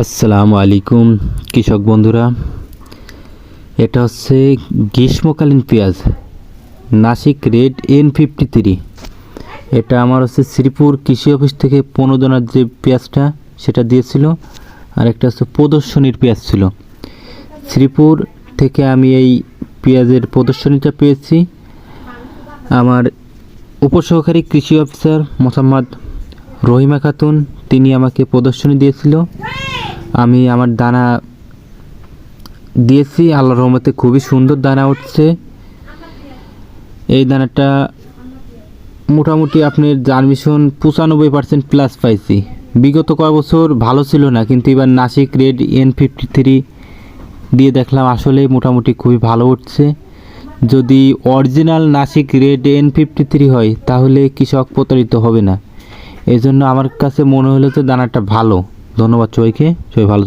আসসালামু আলাইকুম কৃষক বন্ধুরা, এটা হচ্ছে গ্রীষ্মকালীন পেঁয়াজ নাসিক রেড N53। এটা আমার হচ্ছে শ্রীপুর কৃষি অফিস থেকে 15 দানার যে পেঁয়াজটা সেটা দিয়েছিল, আর একটা হচ্ছে প্রদর্শনীর পেঁয়াজ ছিল। শ্রীপুর থেকে আমি এই পেঁয়াজের প্রদর্শনীটা পেয়েছি। আমার উপসহকারী কৃষি অফিসার মোহাম্মদ রহিমা খাতুন তিনি আমাকে প্রদর্শনী দিয়েছিল। আমি আমার দানা দিয়েছি, আল্লাহর রহমতে খুবই সুন্দর দানা উঠছে। এই দানাটা মোটামুটি আপনার জার্মিশন 95% প্লাস পাইছি। বিগত কয়েক বছর ভালো ছিল না, কিন্তু এবার নাসিক রেড N53 দিয়ে দেখলাম আসলে মোটামুটি খুবই ভালো উঠছে। যদি অরিজিনাল নাসিক রেড N53 হয় তাহলে কৃষক প্রতারিত হবে না। এই জন্য আমার কাছে মনে হলো যে দানাটা ভালো। ধন্যবাদ সবাইকে, সবাই ভালো।